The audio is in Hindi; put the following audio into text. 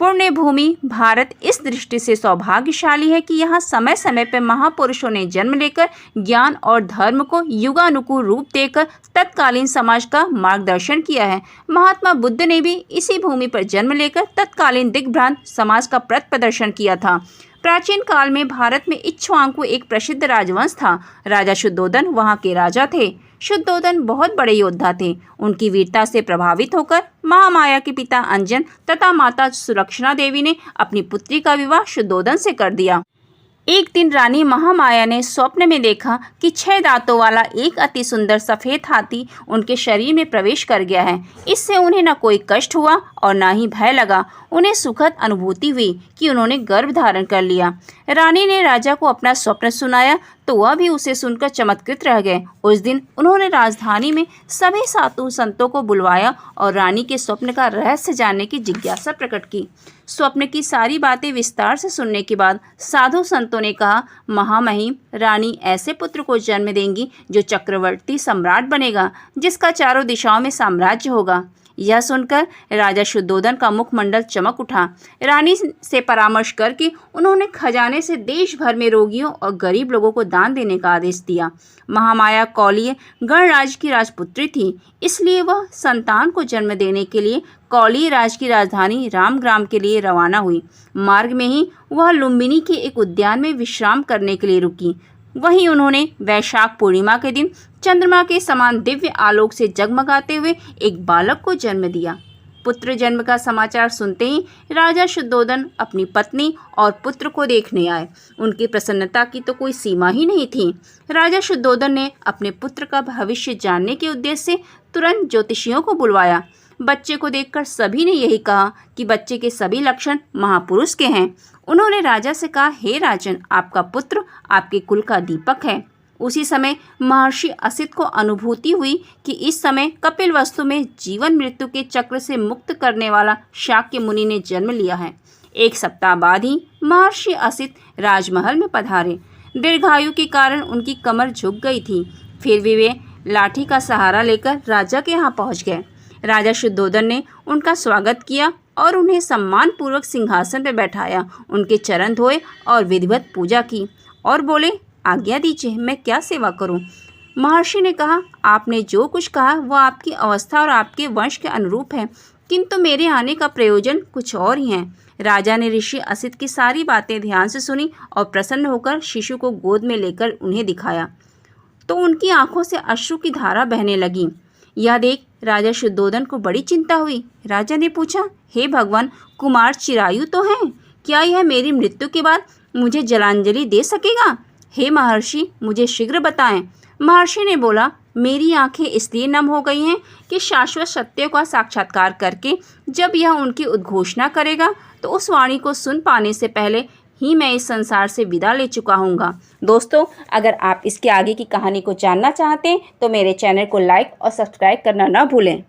पुण्य भूमि भारत इस दृष्टि से सौभाग्यशाली है कि यहाँ समय समय पर महापुरुषों ने जन्म लेकर ज्ञान और धर्म को युगानुकूल रूप देकर तत्कालीन समाज का मार्गदर्शन किया है। महात्मा बुद्ध ने भी इसी भूमि पर जन्म लेकर तत्कालीन दिग्भ्रांत समाज का पथ प्रदर्शन किया था। प्राचीन काल में भारत में इक्ष्वाकु एक प्रसिद्ध राजवंश था। राजा शुद्धोधन वहाँ के राजा थे। शुद्धोधन बहुत बड़े योद्धा थे। उनकी वीरता से प्रभावित होकर महामाया के पिता अंजन तथा माता सुलक्षणा देवी ने अपनी पुत्री का विवाह शुद्धोधन से कर दिया। एक दिन रानी महामाया ने स्वप्न में देखा कि 6 दांतों वाला एक अति सुंदर सफ़ेद हाथी उनके शरीर में प्रवेश कर गया है। इससे उन्हें न कोई कष्ट हुआ और न ही भय लगा। उन्हें सुखद अनुभूति हुई कि उन्होंने गर्भ धारण कर लिया। रानी ने राजा को अपना स्वप्न सुनाया तो वह भी उसे सुनकर चमत्कृत रह गए। उस दिन उन्होंने राजधानी में सभी साधु संतों को बुलवाया और रानी के स्वप्न का रहस्य जानने की जिज्ञासा प्रकट की। स्वप्न की सारी बातें विस्तार से सुनने के बाद साधु संतों ने कहा, महामहिम रानी ऐसे पुत्र को जन्म देंगी जो चक्रवर्ती सम्राट बनेगा, जिसका चारों दिशाओं में साम्राज्य होगा। यह सुनकर राजा शुद्धोधन का मुखमंडल चमक उठा। रानी से परामर्श करके उन्होंने खजाने से देश भर में रोगियों और गरीब लोगों को दान देने का आदेश दिया। महामाया कौलीय गणराज की राजपुत्री थी, इसलिए वह संतान को जन्म देने के लिए कौलीय राज की राजधानी रामग्राम के लिए रवाना हुई। मार्ग में ही वह लुम्बिनी के एक उद्यान में विश्राम करने के लिए रुकी। वहीं उन्होंने वैशाख पूर्णिमा के दिन चंद्रमा के समान दिव्य आलोक से जगमगाते हुए एक बालक को जन्म दिया। पुत्र जन्म का समाचार सुनते ही राजा शुद्धोधन अपनी पत्नी और पुत्र को देखने आए। उनकी प्रसन्नता की तो कोई सीमा ही नहीं थी। राजा शुद्धोधन ने अपने पुत्र का भविष्य जानने के उद्देश्य से तुरंत ज्योतिषियों को बुलवाया। बच्चे को देखकर सभी ने यही कहा कि बच्चे के सभी लक्षण महापुरुष के हैं। उन्होंने राजा से कहा, हे राजन, आपका पुत्र आपके कुल का दीपक है। उसी समय महर्षि असित को अनुभूति हुई कि इस समय कपिलवस्तु में जीवन मृत्यु के चक्र से मुक्त करने वाला शाक्य मुनि ने जन्म लिया है। 1 सप्ताह बाद ही महर्षि असित राजमहल में पधारे। दीर्घायु के कारण उनकी कमर झुक गई थी। फिर भी वे लाठी का सहारा लेकर राजा के यहाँ पहुँच गए। राजा शुद्धोधन ने उनका स्वागत किया और उन्हें सम्मानपूर्वक सिंहासन पर बैठाया। उनके चरण धोए और विधिवत पूजा की और बोले, आज्ञा दीजिए, मैं क्या सेवा करूं? महर्षि ने कहा, आपने जो कुछ कहा वह आपकी अवस्था और आपके वंश के अनुरूप है, किंतु मेरे आने का प्रयोजन कुछ और ही है। राजा ने ऋषि असित की सारी बातें ध्यान से सुनी और प्रसन्न होकर शिशु को गोद में लेकर उन्हें दिखाया तो उनकी आंखों से अश्रु की धारा बहने लगी। यह देख राजा शुद्धोधन को बड़ी चिंता हुई। राजा ने पूछा, हे भगवान, कुमार चिरायु तो हैं, क्या यह मेरी मृत्यु के बाद मुझे जलांजलि दे सकेगा? हे महर्षि, मुझे शीघ्र बताएं। महर्षि ने बोला, मेरी आंखें इसलिए नम हो गई हैं कि शाश्वत सत्य का साक्षात्कार करके जब यह उनकी उद्घोषणा करेगा तो उस वाणी को सुन पाने से पहले ही मैं इस संसार से विदा ले चुका हूँगा। दोस्तों, अगर आप इसके आगे की कहानी को जानना चाहते हैं तो मेरे चैनल को लाइक और सब्सक्राइब करना न भूलें।